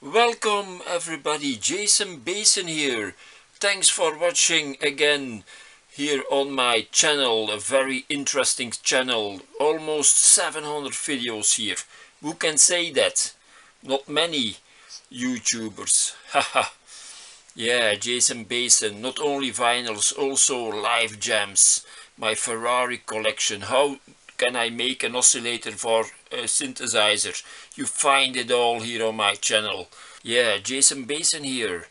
Welcome everybody, Jason Basin here. Thanks for watching again here on my channel, a very interesting channel. Almost 700 videos here. Who can say that? Not many YouTubers. Haha. Yeah, Jason Basin, not only vinyls, also live jams. My Ferrari collection. How can I make an oscillator for a synthesizer? You find it all here on my channel. Yeah, Jason Basin here.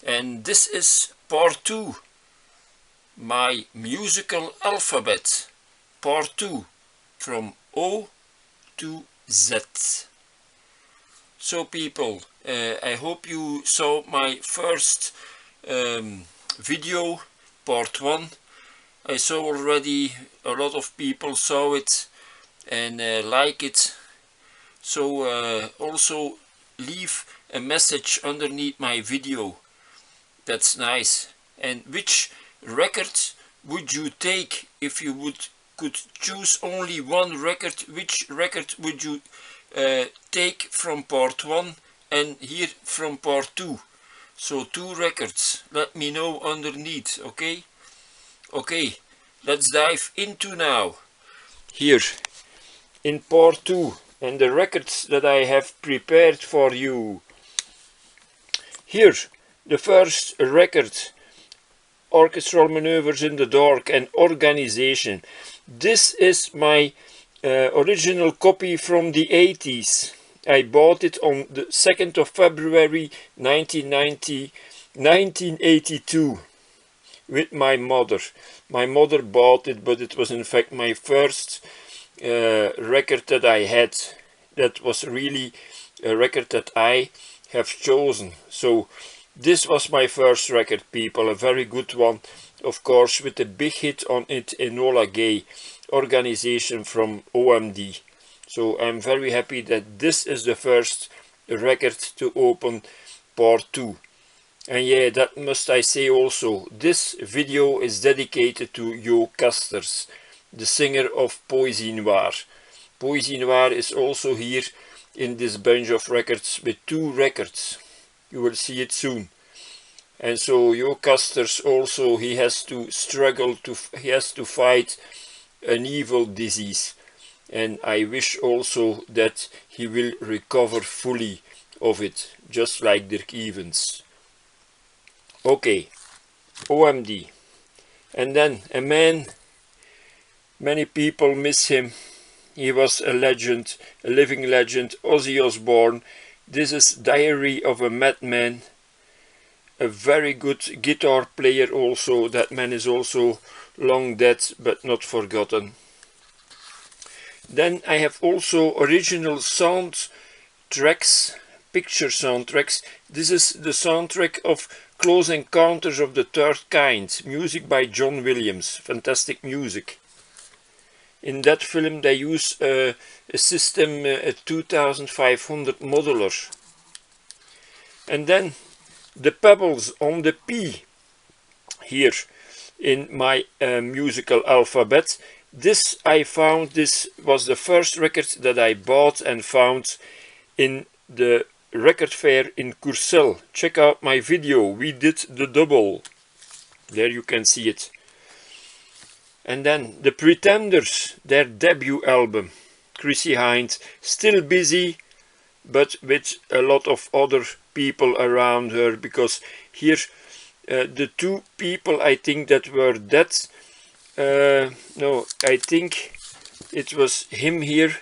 And this is part 2. My musical alphabet. Part 2. From O to Z. So people, I hope you saw my first video, part 1. I saw already a lot of people saw it and like it. So also leave a message underneath my video. That's nice. And which record would you take if you could choose only one record? Which record would you take from part 1 and here from part 2? So 2 records. Let me know underneath, okay? Okay, let's dive into now. Here in part 2 and the records that I have prepared for you. Here, the first record, Orchestral Maneuvers in the Dark and Organization. This is my original copy from the 80s. I bought it on the 2nd of February 1982 with my mother. My mother bought it, but it was in fact my first record that I had. That was really a record that I have chosen. So this was my first record, people, a very good one, of course, with a big hit on it, Enola Gay, Organization from OMD. So I'm very happy that this is the first record to open part 2. And yeah, that must I say also, this video is dedicated to Jo Kasters, the singer of Poésie Noire. Poésie Noire is also here in this bunch of records with 2 records. You will see it soon. And so Jo Kasters also, he has to struggle, he has to fight an evil disease. And I wish also that he will recover fully of it, just like Dirk Evans. Okay, OMD. And then a man, many people miss him. He was a legend, a living legend, Ozzy Osbourne. This is Diary of a Madman. A very good guitar player also. That man is also long dead but not forgotten. Then I have also original soundtracks, picture soundtracks. This is the soundtrack of Close Encounters of the Third Kind, music by John Williams, fantastic music. In that film they use a system, a 2500 modular. And then the pebbles on the P here in my musical alphabet. This I found, this was the first record that I bought and found in the record fair in Courcelles. Check out my video, we did the double. There you can see it. And then the Pretenders, their debut album. Chrissie Hynde, still busy, but with a lot of other people around her, because here the 2 people I think that were dead, no, I think it was him here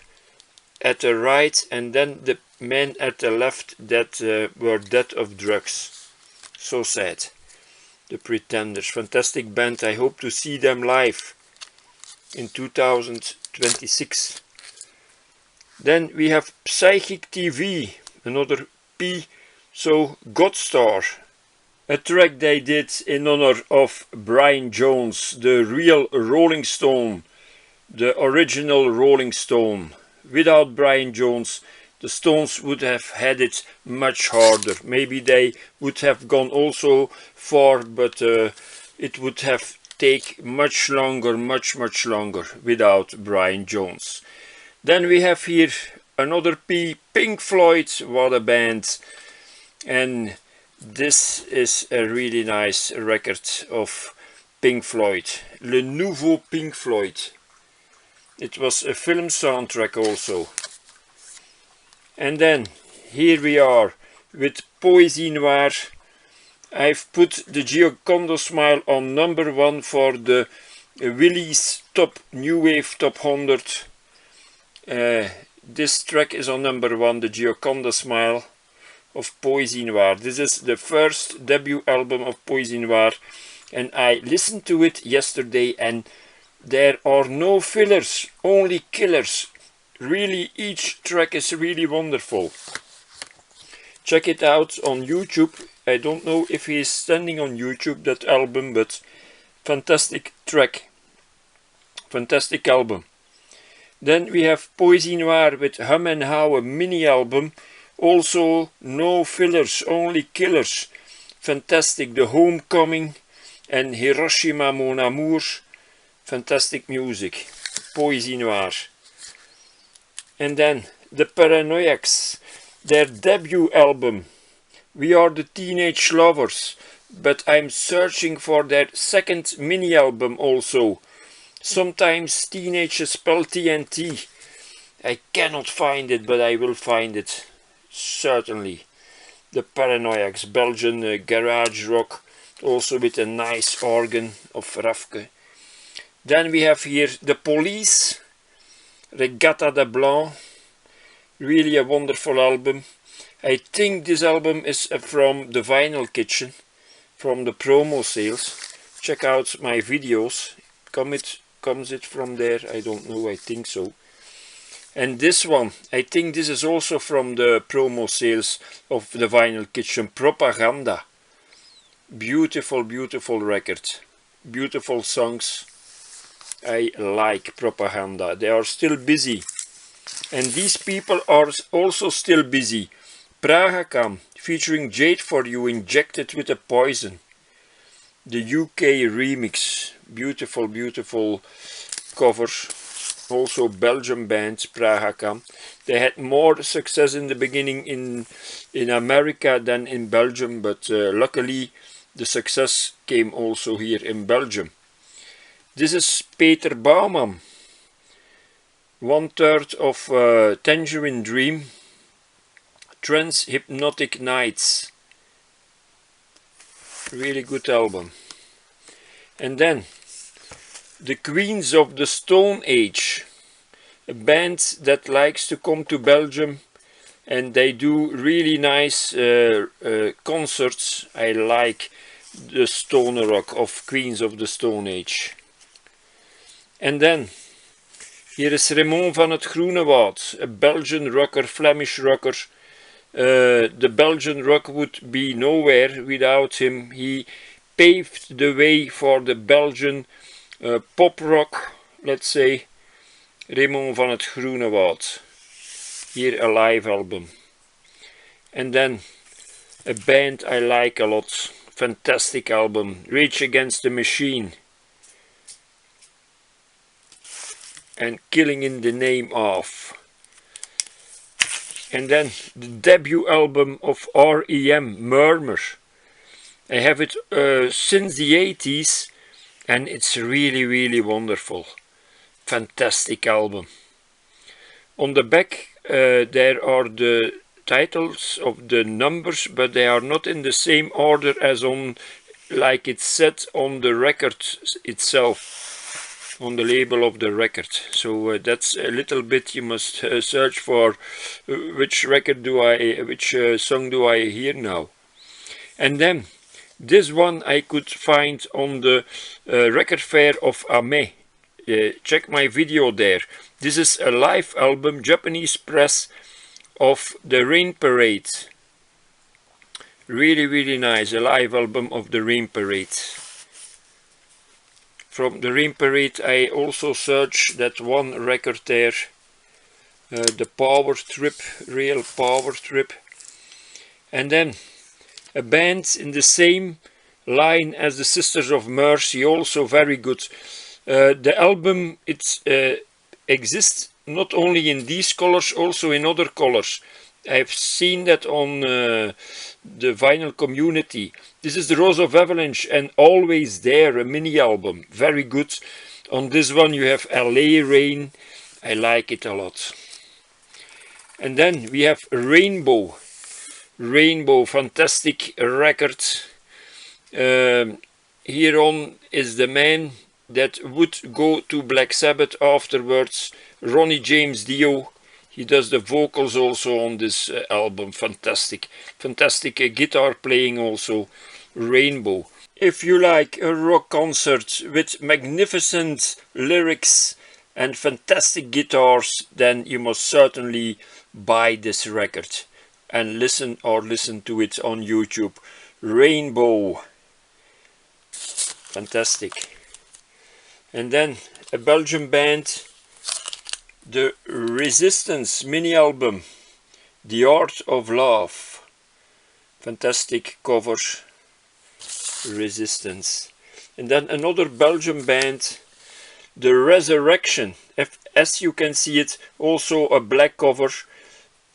at the right and then the men at the left that were dead of drugs. So sad. The Pretenders, fantastic band. I hope to see them live in 2026. Then we have Psychic TV, another P, so Godstar. A track they did in honor of Brian Jones, the real Rolling Stone, the original Rolling Stone. Without Brian Jones, the Stones would have had it much harder. Maybe they would have gone also far, but it would have taken much longer, much longer without Brian Jones. Then we have here another P, Pink Floyd, what a band. and this is a really nice record of Pink Floyd, Le Nouveau Pink Floyd. It was a film soundtrack also. And then here we are with Poésie Noire. I've put the Gioconda Smile on #1 for the Willys Top New Wave Top 100. This track is on #1, the Gioconda Smile of Poésie Noire. This is the first debut album of Poésie Noire, and I listened to it yesterday, and there are no fillers, only killers. Really, each track is really wonderful. Check it out on YouTube. I don't know if he is standing on YouTube, that album, but fantastic track. Fantastic album. Then we have Poésie Noire with Hum and How, a mini album. Also no fillers, only killers. Fantastic. The Homecoming and Hiroshima Mon Amour. Fantastic music. Poésie Noire. And then the Paranoiacs, their debut album. We Are the Teenage Lovers, but I'm searching for their second mini album also. Sometimes Teenage is spelled TNT. I cannot find it, but I will find it. Certainly. The Paranoiacs, Belgian garage rock, also with a nice organ of Rafke. Then we have here the Police, Regatta de Blanc. Really a wonderful album. I think this album is from the Vinyl Kitchen, from the promo sales. Check out my videos. Comes it from there? I don't know, I think so. And this one, I think this is also from the promo sales of the Vinyl Kitchen, Propaganda. Beautiful, beautiful record. Beautiful songs. I like Propaganda. They are still busy. And these people are also still busy. Pragacam, featuring Jade For You, Injected with a Poison. The UK remix. Beautiful, beautiful cover. Also Belgian band, Pragacam. They had more success in the beginning in America than in Belgium, but luckily the success came also here in Belgium. This is Peter Baumann. 1/3 of Tangerine Dream. Trance Hypnotic Nights. Really good album. And then the Queens of the Stone Age, a band that likes to come to Belgium, and they do really nice concerts. I like the stoner rock of Queens of the Stone Age. And then hier is Raymond van het Groene Woud, a Belgian rocker, Flemish rocker. The Belgian rock would be nowhere without him. He paved the way for the Belgian pop rock, let's say. Raymond van het Groene Woud. Here a live album. And then a band I like a lot. Fantastic album. Rage Against the Machine. And Killing in the Name Of. And then the debut album of R.E.M., Murmur. I have it since the 80s, and it's really, really wonderful. Fantastic album. On the back there are the titles of the numbers, but they are not in the same order as on, like it's said on the record itself, on the label of the record. So that's a little bit, you must search for which record do I, which song do I hear now. And then this one I could find on the record fair of Ame. Check my video there. This is a live album, Japanese press, of the Rain Parade. Really, really nice. A live album of the Rain Parade. From the Rain Parade I also searched that one record there. The Power Trip, Real Power Trip. And then a band in the same line as the Sisters of Mercy, also very good. The album exists not only in these colors, also in other colors. I've seen that on the vinyl community. This is the Rose of Avalanche and Always There, a mini album, very good. On this one you have LA Rain, I like it a lot. And then we have Rainbow, fantastic record. Here on is the man that would go to Black Sabbath afterwards, Ronnie James Dio. He does the vocals also on this album. Fantastic guitar playing also. Rainbow. If you like a rock concert with magnificent lyrics and fantastic guitars, then you must certainly buy this record and listen to it on YouTube. Rainbow, fantastic. And then a Belgian band, the Resistance mini album, The Art of Love, fantastic covers. Resistance. And then another Belgian band, The Resurrection, as you can see it, also a black cover,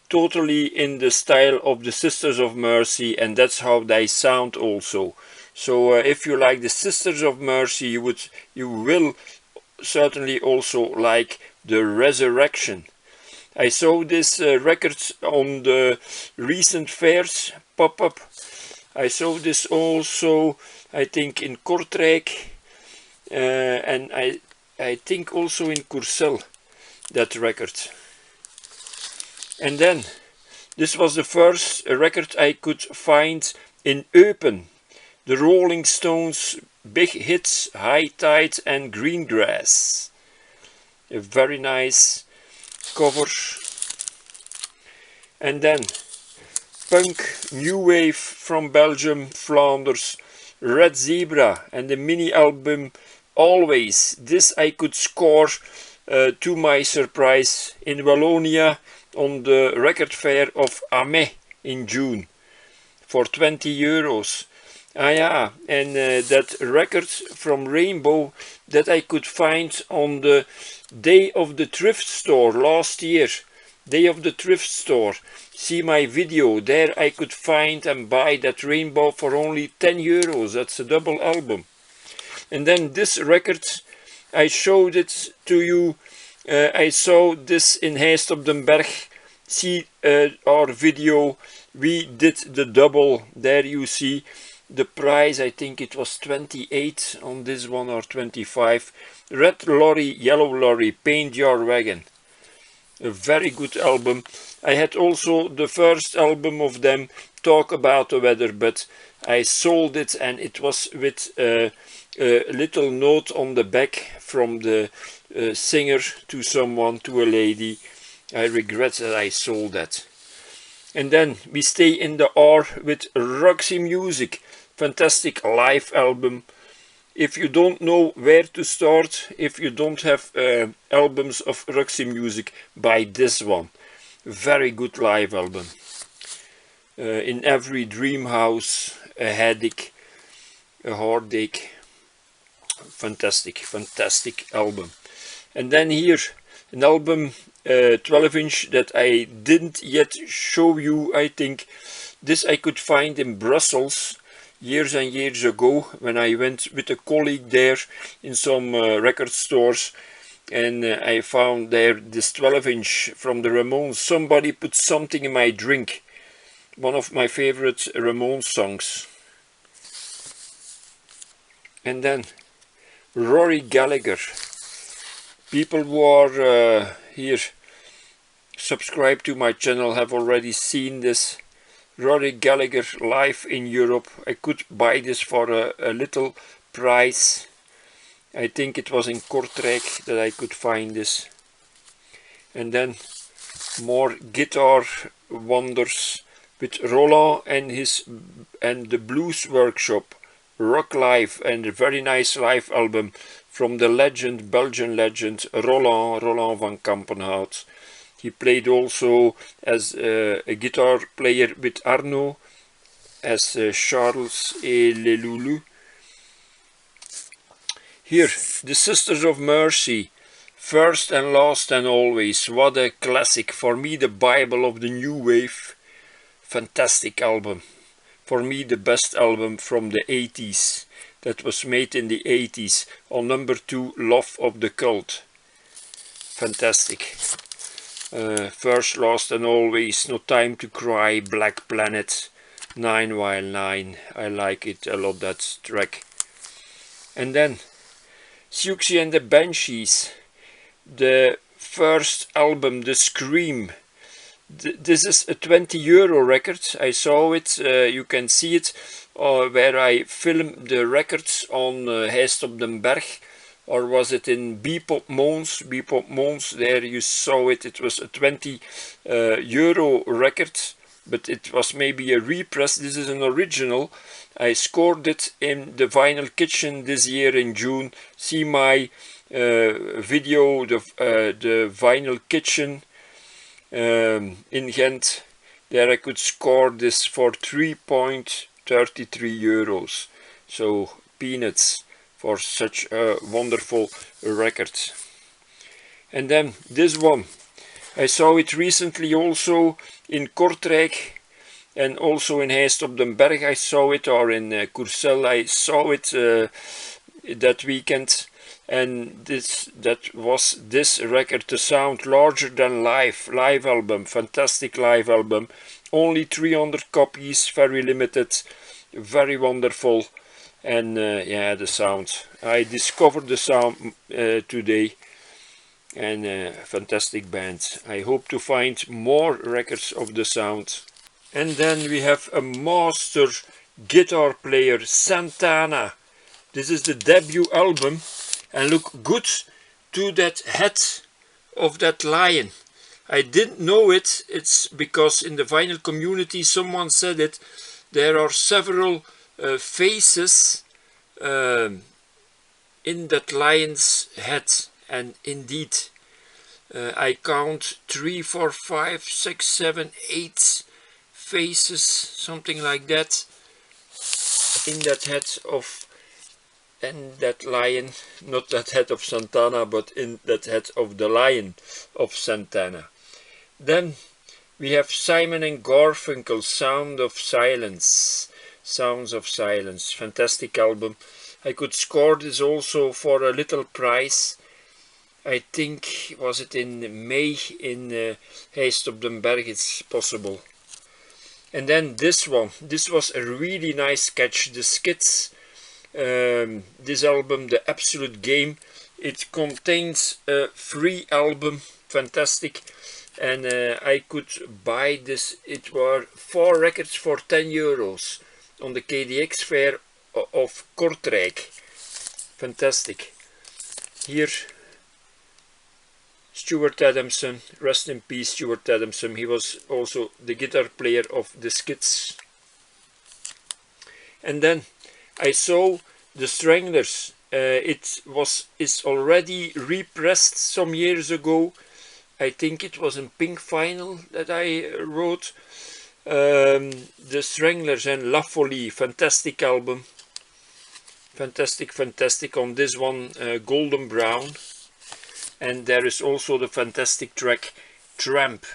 totally in the style of the Sisters of Mercy, and that's how they sound also. So if you like the Sisters of Mercy, you will certainly also like The Resurrection. I saw this record on the recent fairs pop-up. I saw this also, I think, in Kortrijk, and I think also in Courcelles, that record. And then, this was the first record I could find in Eupen. The Rolling Stones, big hits, High Tide and Greengrass. A very nice cover. And then, punk, new wave from Belgium, Flanders, Red Zebra and the mini album Always. This I could score to my surprise in Wallonia on the record fair of Amet in June for 20 euros. Ah yeah, and that record from Rainbow that I could find on the Day of the Thrift Store last year. Day of the Thrift Store. See my video, there I could find and buy that Rainbow for only 10 euros. That's a double album. And then this record, I showed it to you. I saw this in Heist op den Berg. See our video, we did the double. There you see the price. I think it was 28 on this one or 25. Red Lorry, Yellow Lorry, Paint Your Wagon. A very good album. I had also the first album of them, Talk About the Weather, but I sold it and it was with a little note on the back from the singer to someone, to a lady. I regret that I sold that. And then we stay in the R with Roxy Music, fantastic live album. If you don't know where to start, if you don't have albums of Roxy Music, buy this one. Very good live album. In every dream house, a headache, a heartache. Fantastic album. And then here, an album 12-inch that I didn't yet show you, I think. This I could find in Brussels years and years ago when I went with a colleague there in some record stores, and I found there this 12-inch from the Ramones, Somebody Put Something in My Drink, one of my favorite Ramones songs. And then Rory Gallagher. People who are here subscribed to my channel have already seen this. Rory Gallagher live in Europe. I could buy this for a little price. I think it was in Kortrijk that I could find this. And then more guitar wonders with Roland and the Blues Workshop, Rock Live, and a very nice live album from the legend, Belgian legend, Roland van Kampenhout. He played also as a guitar player with Arno, as Charles et les Loulous. Here, the Sisters of Mercy, First and Last and Always. What a classic, for me the Bible of the New Wave. Fantastic album. for me the best album from the 80s, that was made in the 80s. On number 2, Love of the Cult. Fantastic. First, Last and Always, No Time to Cry, Black Planet, 9 While 9. I like it a lot, that track. And then Siouxsie and the Banshees, the first album, The Scream. This is a €20 record. I saw it, you can see it, where I filmed the records on Heist op den Berg, or was it in Bepop Mons? Bepop Mons, there you saw it. It was a €20 record, but it was maybe a repress. This is an original. I scored it in the Vinyl Kitchen this year in June. See my video, the Vinyl Kitchen in Ghent. There I could score this for €3.33. So peanuts for such a wonderful record. And then this one, I saw it recently also in Kortrijk and also in Heist op den Berg. I saw it, or in Courcelles I saw it that weekend. And that was this record, The Sound Larger Than Life, live album, fantastic live album. Only 300 copies, very limited, very wonderful. And yeah, The Sound. I discovered The Sound today, and fantastic band. I hope to find more records of The Sound. And then we have a master guitar player, Santana. This is the debut album. And look good to that head of that lion. I didn't know it. It's because in the vinyl community someone said it. There are several faces in that lion's head. And indeed, I count 3, 4, 5, 6, 7, 8 faces, something like that, in that head of, and that lion, not that head of Santana, but in that head of the lion of Santana. Then we have Simon and Garfunkel, Sound of Silence, Sounds of Silence, fantastic album. I could score this also for a little price. I think, was it in May in Heist op den Berg, it's possible. And then this one, this was a really nice sketch, The Skits. This album, The Absolute Game, it contains a free album, fantastic, and I could buy this. It were 4 records for €10 on the KDX fair of Kortrijk. Fantastic. Here, Stuart Adamson, rest in peace Stuart Adamson. He was also the guitar player of The Skits. And then I saw The Stranglers. It's already repressed some years ago. I think it was in Pink Vinyl that I wrote. The Stranglers and La Folie, fantastic album. Fantastic, fantastic. On this one, Golden Brown. And there is also the fantastic track Tramp.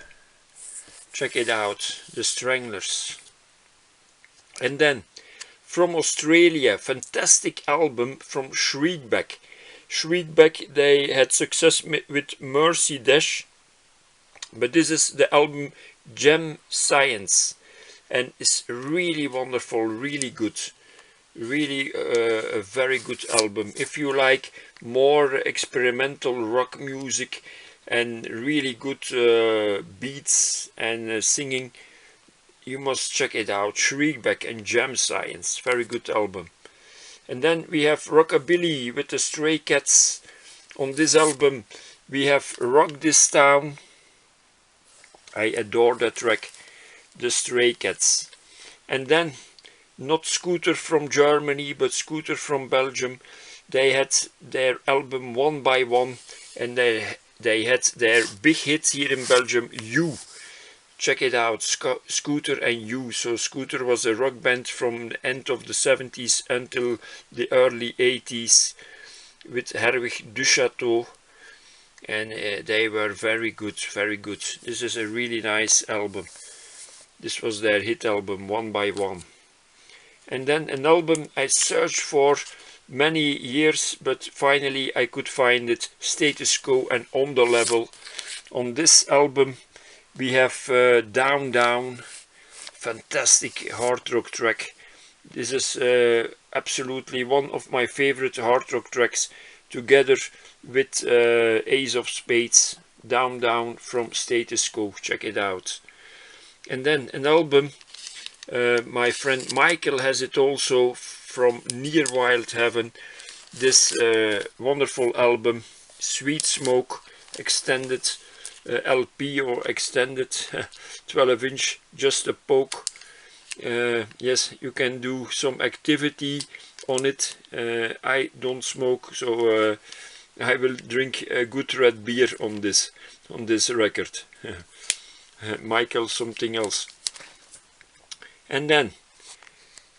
Check it out, The Stranglers. And then from Australia, fantastic album from Shriekback. Shriekback, they had success with Mercy Dash, but this is the album Gem Science, and it's really wonderful, really good, really a very good album. If you like more experimental rock music and really good beats and singing, you must check it out. Shriekback and Gem Science, very good album. And then we have Rockabilly with the Stray Cats. On this album we have Rock This Town. I adore that track, the Stray Cats. And then not Scooter from Germany, but Scooter from Belgium. They had their album One by One, and they had their big hit here in Belgium, You. Check it out, Scooter and You. So Scooter was a rock band from the end of the 70s until the early 80s with Herwig Duchateau, and they were very good, very good. This is a really nice album. This was their hit album, One by One. And then an album I searched for many years, but finally I could find it, Status Quo and On The Level. On this album we have Down Down, fantastic hard rock track. This is absolutely one of my favorite hard rock tracks, together with Ace of Spades, Down Down from Status Quo. Check it out. And then an album, my friend Michael has it also, from Near Wild Heaven. This wonderful album, Sweet Smoke extended LP or extended 12-inch, just a poke. Yes, you can do some activity on it. I don't smoke, so I will drink a good red beer on this record. Michael something else. And then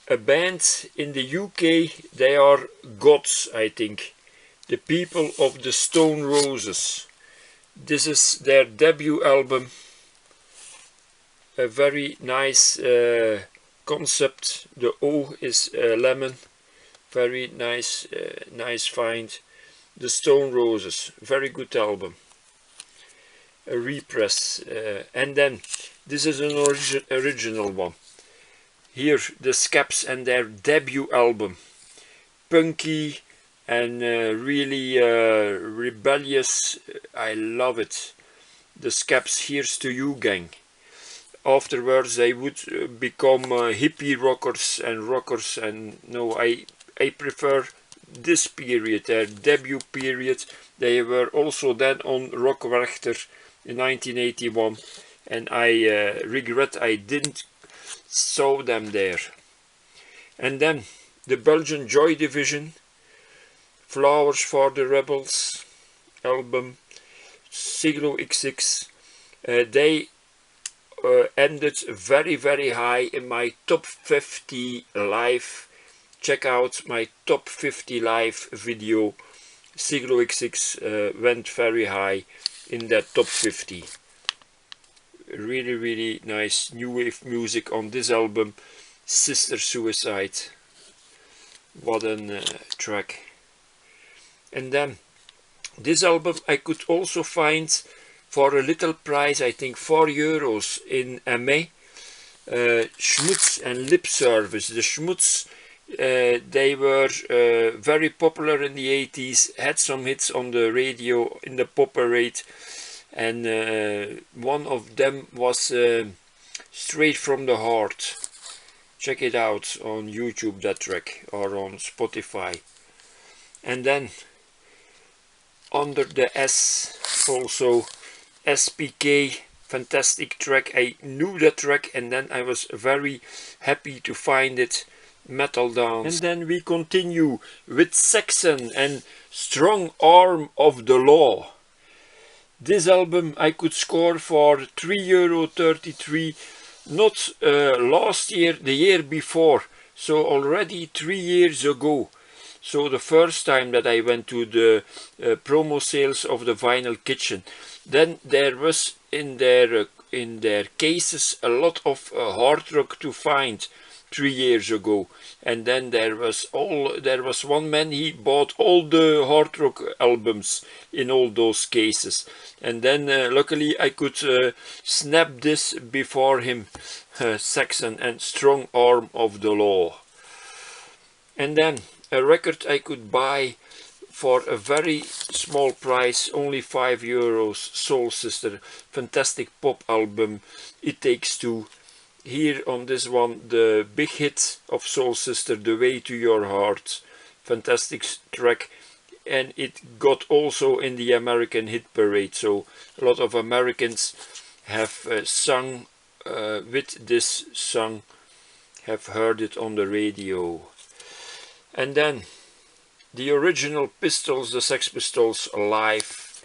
a band in the UK, they are gods, I think. The People of the Stone Roses. This is their debut album. A very nice concept. The O is lemon. Very nice, nice find. The Stone Roses, very good album. A repress. And then this is an original one. Here the Scaps and their debut album, punky and really rebellious. I love it. The Scaps, Here's to You Gang. Afterwards they would become hippie rockers, and no, I prefer this period, their debut period. They were also then on Rockwerchter in 1981, and I regret I didn't saw them there. And then the Belgian Joy Division, Flowers for the Rebels album, Siglo XX. They ended very, very high in my top 50 live. Check out my top 50 live video. Siglo XX went very high in that top 50. Really, really nice new wave music on this album. Sister Suicide, what a track. And then this album I could also find for a little price, I think €4 in MA. Schmutz and Lip Service. The Schmutz, they were very popular in the 80s, had some hits on the radio in the pop parade. And one of them was Straight from the Heart. Check it out on YouTube, that track, or on Spotify. And then Under the S, also SPK, fantastic track. I knew that track, and then I was very happy to find it, Metal Dance. And then we continue with Saxon and Strong Arm of the Law. This album I could score for €3.33, not last year, the year before, so already 3 years ago. So the first time that I went to the promo sales of the Vinyl Kitchen, then there was in their cases a lot of hard rock to find 3 years ago. And then there was one man, he bought all the hard rock albums in all those cases. And then luckily I could snap this before him, Saxon and Strong Arm of the Law. And then a record I could buy for a very small price, only €5, Soul Sister, fantastic pop album, It Takes Two. Here on this one, the big hit of Soul Sister, The Way to Your Heart, fantastic track, and it got also in the American hit parade, so a lot of Americans have sung with this song, have heard it on the radio. And then the original Pistols, the Sex Pistols, live.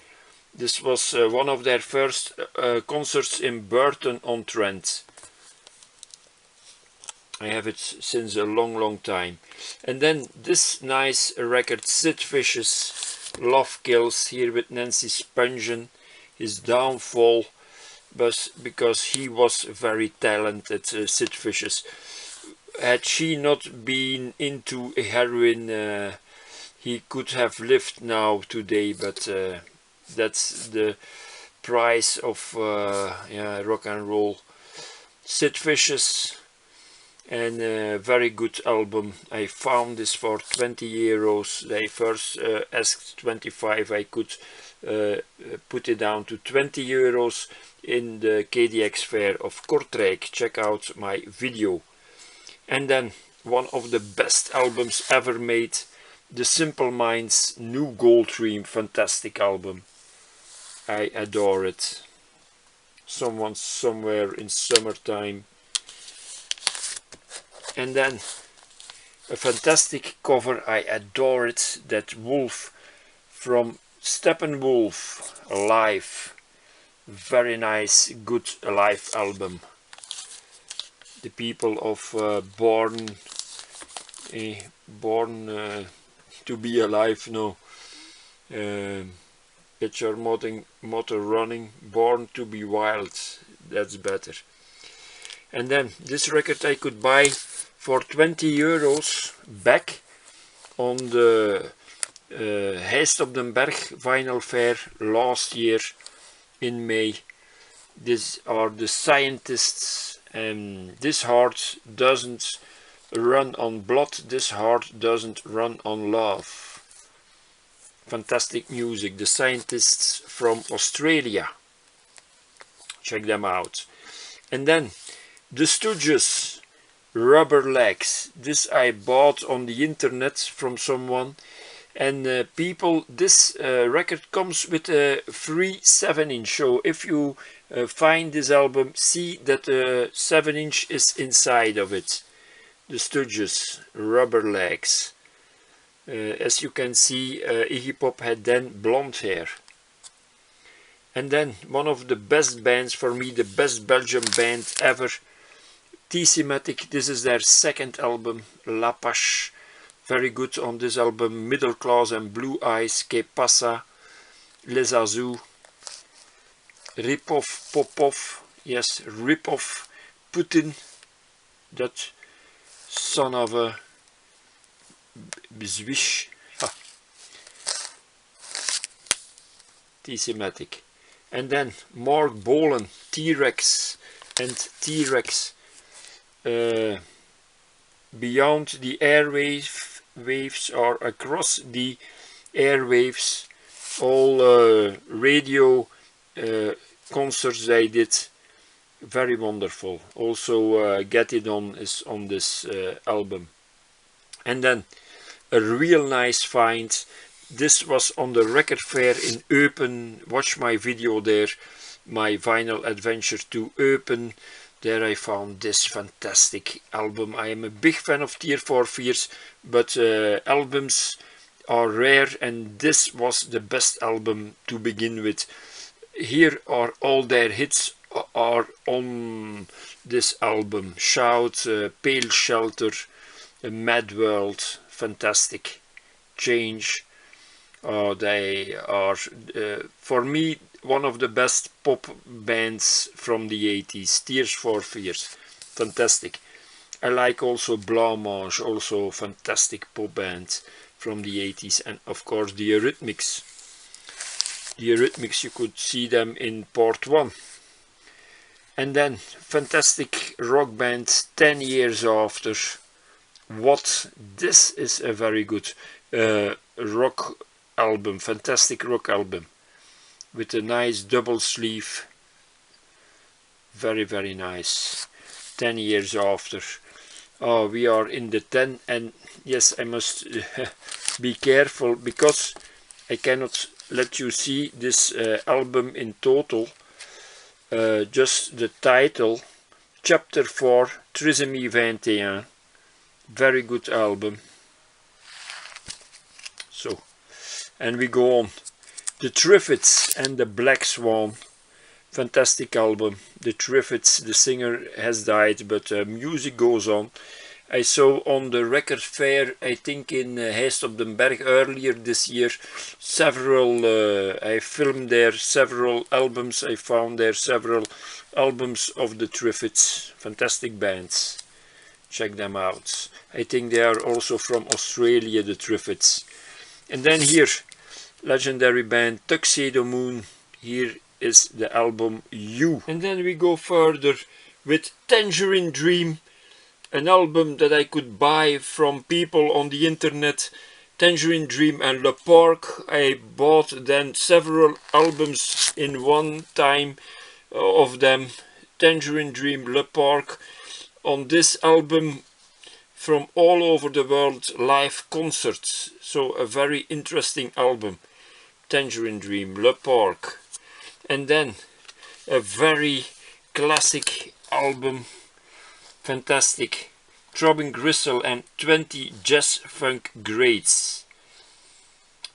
This was one of their first concerts in Burton-on-Trent. I have it since a long time. And then this nice record, Sid Vicious, Love Kills, here with Nancy Spungen, his downfall, but because he was very talented, Sid Vicious. had she not been into heroin, he could have lived now today, but that's the price of yeah, rock and roll. Sid Vicious, and a very good album. I found this for 20 euros. They first asked 25. I could put it down to 20 euros in the KDX fair of Kortrijk. Check out my video. And then one of the best albums ever made, The Simple Minds' New Gold Dream. Fantastic album. I adore it. Someone Somewhere in Summertime. And then a fantastic cover, I adore it, that Wolf from Steppenwolf, Alive. Very nice, good live album. The people of Born to be alive, no. Get your motor running, Born to be wild, that's better. And then this record I could buy for 20 euros back on the Heist op den Berg vinyl fair last year in May. These are the Scientists, and this heart doesn't run on blood, this heart doesn't run on love. Fantastic music, the Scientists from Australia. Check them out. And then the Stooges, Rubber Legs. This I bought on the internet from someone. And people, this record comes with a free 7-inch. So if you find this album, see that a 7-inch is inside of it. The Stooges, Rubber Legs. As you can see, Iggy Pop had then blonde hair. And then one of the best bands for me, the best Belgian band ever, T-Sematic. This is their second album, La Pache. Very good on this album. Middle Class and Blue Eyes, Que Pasa, Les Azous, Rip-Off, Pop-Off, yes, Rip-Off, Putin, that son of a Zwish, T-Sematic. And then Mark Bolan, T-Rex and T-Rex, Beyond the Airwaves or Across the Airwaves, all radio concerts they did, very wonderful. Also Get It On is on this album. And then a real nice find, this was on the record fair in Eupen. Watch my video there, my vinyl adventure to Eupen. There I found this fantastic album. I am a big fan of Tears for Fears, but albums are rare, and this was the best album to begin with. Here are all their hits are on this album. Shout, Pale Shelter, Mad World, fantastic. Change. They are, for me, one of the best pop bands from the 80s. Tears for Fears, fantastic. I like also Blancmange, also fantastic pop band from the 80s. And of course the Eurythmics. The Eurythmics, you could see them in part 1. And then fantastic rock band 10 years after. What? This is a very good rock album, fantastic rock album with a nice double sleeve, very very nice. 10 years after. Oh, we are in the 10, and yes, I must be careful because I cannot let you see this album in total. Just the title, Chapter 4, Trisomie 21. Very good album. So, and we go on. The Triffids and the Black Swan. Fantastic album. The Triffids, the singer has died, but music goes on. I saw on the record fair, I think in Heist op den Berg earlier this year, several, I filmed there several albums, I found there several albums of the Triffids. Fantastic bands. check them out. I think they are also from Australia, the Triffids. And then here, legendary band Tuxedo Moon. Here is the album You. And then we go further with Tangerine Dream, an album that I could buy from people on the internet. Tangerine Dream and Le Parc. I bought then several albums in one time of them. Tangerine Dream, Le Parc. On this album, from all over the world, live concerts. So a very interesting album. Tangerine Dream, Le Parc. And then a very classic album, fantastic, Throbbing Gristle and 20 Jazz Funk Greats.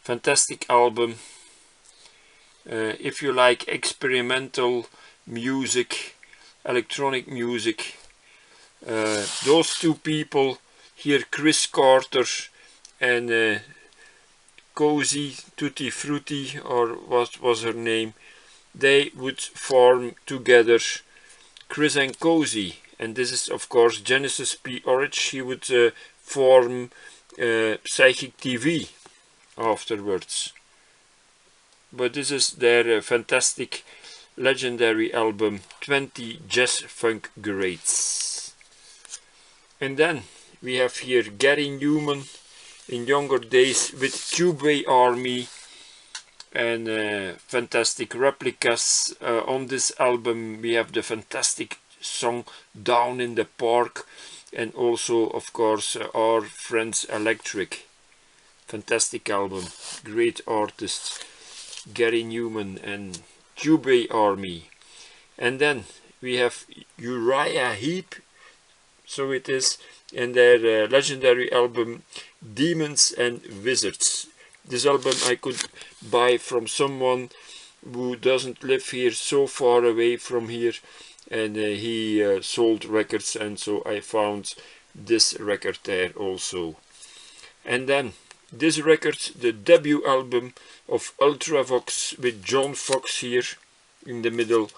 Fantastic album. If you like experimental music, electronic music, those two people here, Chris Carter and Cozy Tutti Frutti, or what was her name, they would form together Chris and Cozy. And this is of course Genesis P. Orridge. He would form Psychic TV afterwards. But this is their fantastic legendary album 20 Jazz Funk Greats. And then we have here Gary Newman in younger days with Tubeway Army, and fantastic replicas. On this album we have the fantastic song Down in the Park, and also of course Our Friends Electric. Fantastic album, great artists, Gary Newman and Tubeway Army. And then we have Uriah Heep, so it is, and their legendary album Demons and Wizards. This album I could buy from someone who doesn't live here, so far away from here, and he sold records, and so I found this record there also. And then this record, the debut album of Ultravox with John Fox here in the middle.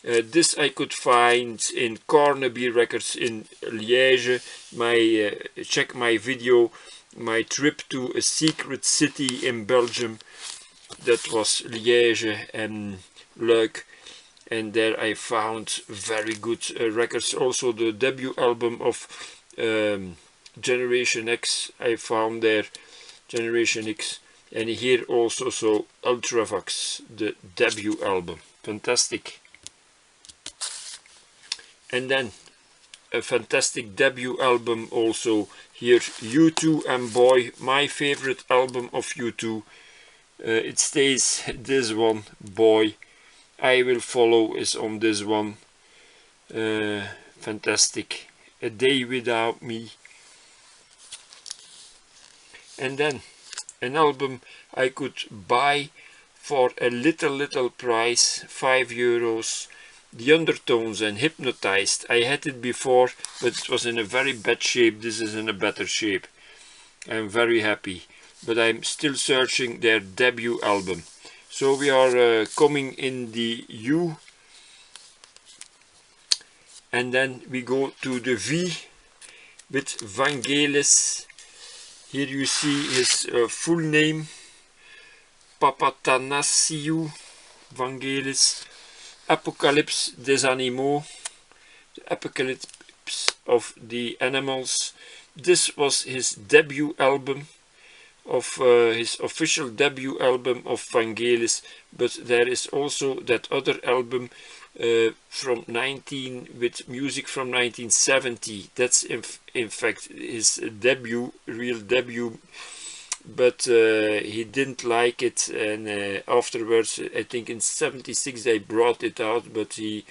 This I could find in Carnaby Records in Liège. Check my video, my trip to a secret city in Belgium. That was Liège and Luik, and there I found very good records. Also the debut album of Generation X I found there, Generation X, and here also so Ultravox, the debut album, fantastic. And then a fantastic debut album also here, U2 and Boy, my favorite album of U2. It stays this one, Boy. I Will Follow is on this one. Fantastic. A Day Without Me. And then an album I could buy for a little price, €5. The Undertones and Hypnotized. I had it before, but it was in a very bad shape. This is in a better shape. I'm very happy, but I'm still searching their debut album. So we are coming in the U, and then we go to the V with Vangelis. Here you see his full name, Papatanasiou Vangelis. Apocalypse des Animaux, the Apocalypse of the Animals. This was his debut album, of his official debut album of Vangelis, but there is also that other album with music from 1970. That's in fact his debut, real debut, but he didn't like it, and afterwards I think in 76 they brought it out, but he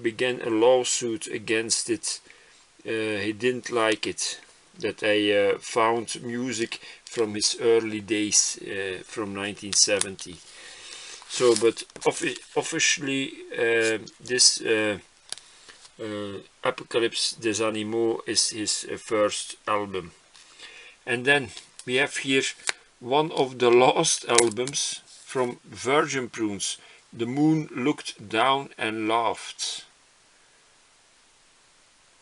began a lawsuit against it. He didn't like it, that I found music from his early days from 1970. So, but officially this Apocalypse des Animaux is his first album. And then we have here one of the last albums from Virgin Prunes, The Moon Looked Down and Laughed.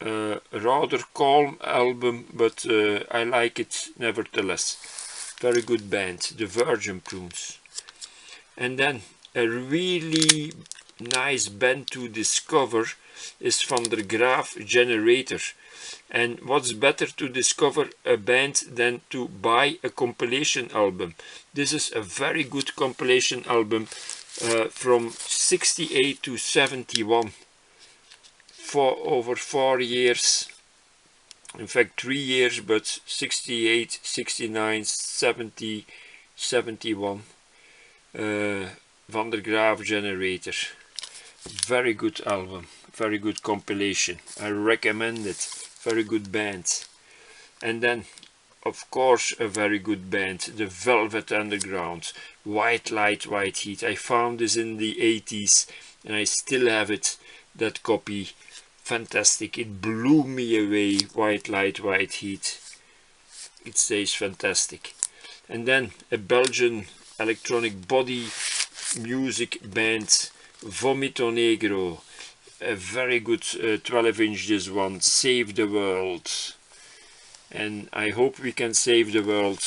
rather calm album, but I like it nevertheless. Very good band, the Virgin Prunes. And then a really nice band to discover is Van der Graaf Generator. And what's better to discover a band than to buy a compilation album? This is a very good compilation album from 68 to 71. For over 4 years, in fact 3 years, but 68, 69, 70, 71. Van der Graaf Generator. Very good album, very good compilation. I recommend it. Very good band. And then, of course, a very good band, the Velvet Underground. White Light, White Heat. I found this in the 80s and I still have it, that copy. Fantastic, it blew me away. White Light, White Heat. It stays fantastic. And then a Belgian electronic body music band, Vomito Negro. A very good 12-inch, this one, Save the World. And I hope we can save the world,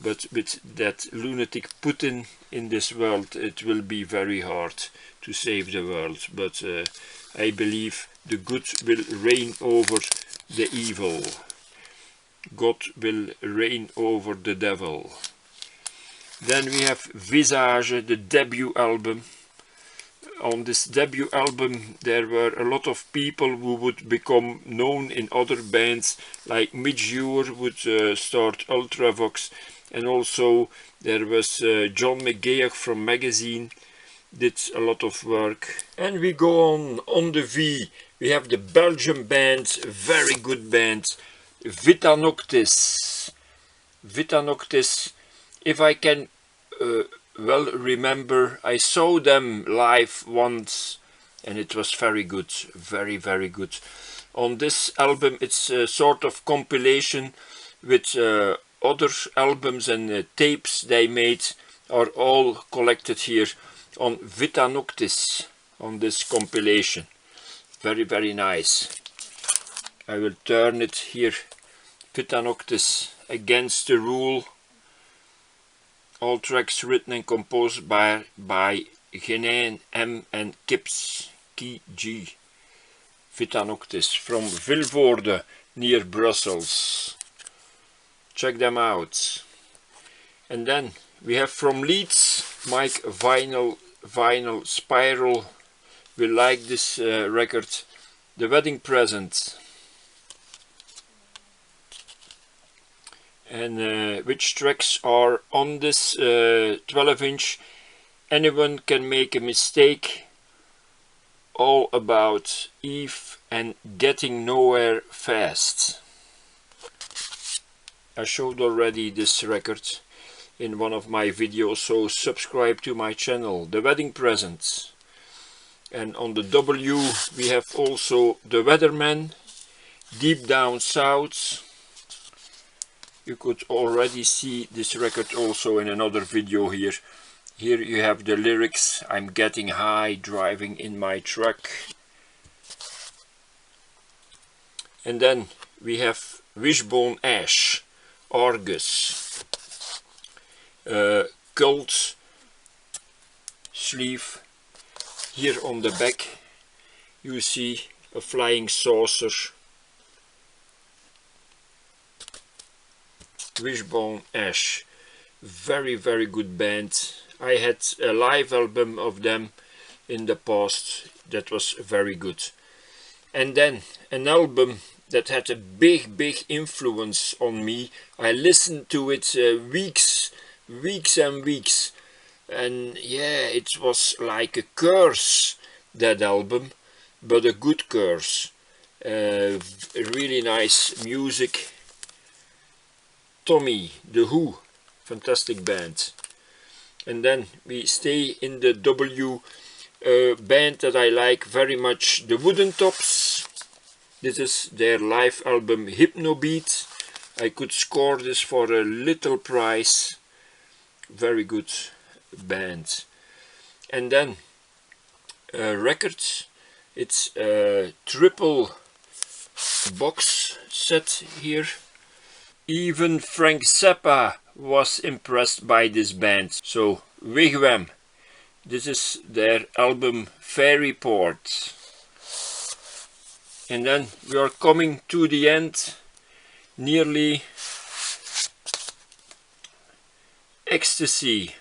but with that lunatic Putin in this world, it will be very hard to save the world. But I believe the good will reign over the evil. God will reign over the devil. Then we have Visage, the debut album. On this debut album there were a lot of people who would become known in other bands, like Midge Ure would start Ultravox, and also there was John McGeoch from Magazine, did a lot of work. And we go on the V. We have the Belgian band, very good band, Vita Noctis. Vita Noctis, if I can well remember, I saw them live once and it was very good, very good. On this album it's a sort of compilation with other albums and tapes they made, are all collected here on Vita Noctis, on this compilation. Very nice. I will turn it here. Vita Noctis, Against the Rule. All tracks written and composed by Genijn M and Kips G. Vita Noctis from Vilvoorde near Brussels. Check them out. And then we have from Leeds, Mike Vinyl Spiral. We like this record, The Wedding Present. And which tracks are on this 12-inch? Anyone Can Make a Mistake, All About Eve, and Getting Nowhere Fast. I showed already this record in one of my videos, so subscribe to my channel. The Wedding Present. And on the W we have also The Weatherman, Deep Down South. You could already see this record also in another video here. Here you have the lyrics, I'm getting high driving in my truck. And then we have Wishbone Ash, Argus, Cult sleeve. Here on the back you see a flying saucer. Wishbone Ash, very good band. I had a live album of them in the past that was very good. And then an album that had a big influence on me. I listened to it weeks and weeks, and yeah, it was like a curse, that album, but a good curse. Really nice music. Tommy, The Who, fantastic band. And then we stay in the W, band that I like very much, the Wooden Tops. This is their live album Hypnobeat. I could score this for a little price. Very good band. And then records, it's triple box set here. Even Frank Zappa was impressed by this band. So Wigwam, this is their album Fairy Port. And then we are coming to the end, nearly. Ecstasy,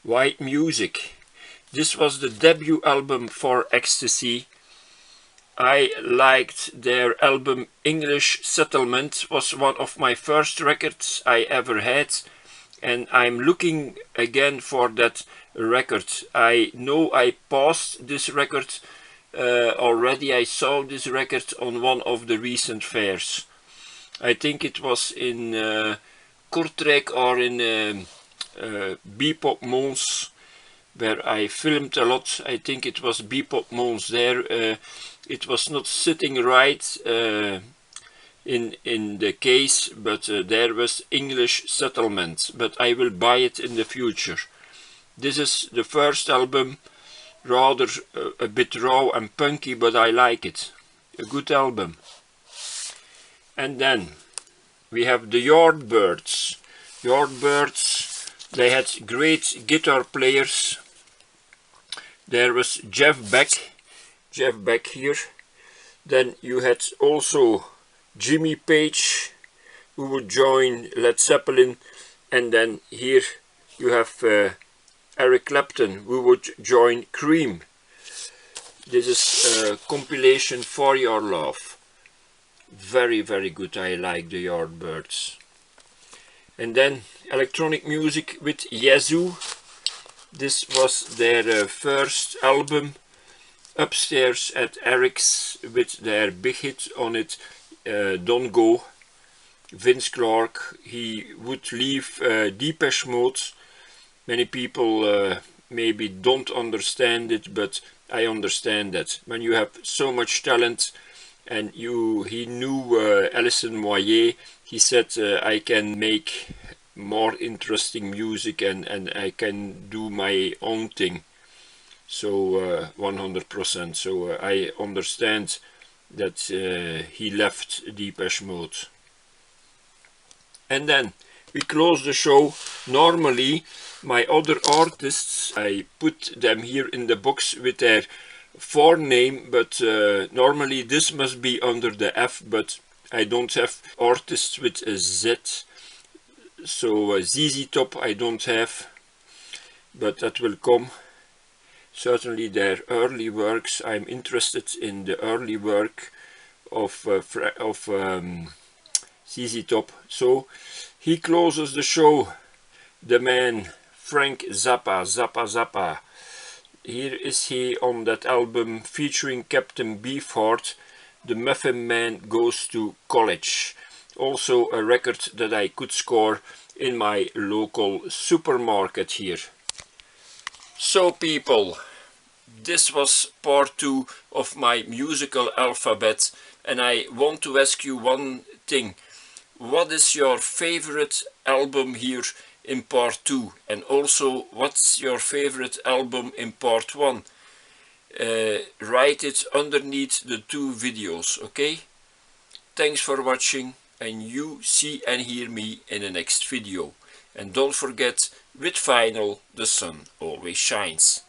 White Music. This was the debut album for Ecstasy. I liked their album English Settlement, was one of my first records I ever had, and I'm looking again for that record. I know I paused this record already. I saw this record on one of the recent fairs. I think it was in Kortrijk or in Bepop Mons, where I filmed a lot. I think it was Bepop Mons there. It was not sitting right in the case, but there was English Settlement, but I will buy it in the future. This is the first album, rather a bit raw and punky, but I like it. A good album. And then we have the Yardbirds. Yardbirds, they had great guitar players. There was Jeff Beck here. Then you had also Jimmy Page, who would join Led Zeppelin, and then here you have Eric Clapton, who would join Cream. This is a compilation For Your Love. Very, very good. I like the Yardbirds. And then electronic music with Yazoo. This was their first album, Upstairs at Eric's, with their big hit on it, Don't Go. Vince Clarke, he would leave Depeche Mode. Many people maybe don't understand it, but I understand that. When you have so much talent, and he knew Alison Moyet, he said I can make more interesting music and I can do my own thing. So 100%. So I understand that he left Depeche Mode. And then we close the show. Normally my other artists, I put them here in the box with their forename, but normally this must be under the F, but I don't have artists with a Z. So ZZ Top I don't have, but that will come. Certainly their early works. I'm interested in the early work of ZZ Top. So he closes the show, the man Frank Zappa, Zappa. Here is he on that album featuring Captain Beefheart, The Muffin Man Goes to College. Also a record that I could score in my local supermarket here. So people, this was part 2 of my musical alphabet, and I want to ask you one thing. What is your favorite album here in part 2? And also, what's your favorite album in part 1? Write it underneath the 2 videos, okay? Thanks for watching, and you see and hear me in the next video. And don't forget, with vinyl the sun always shines.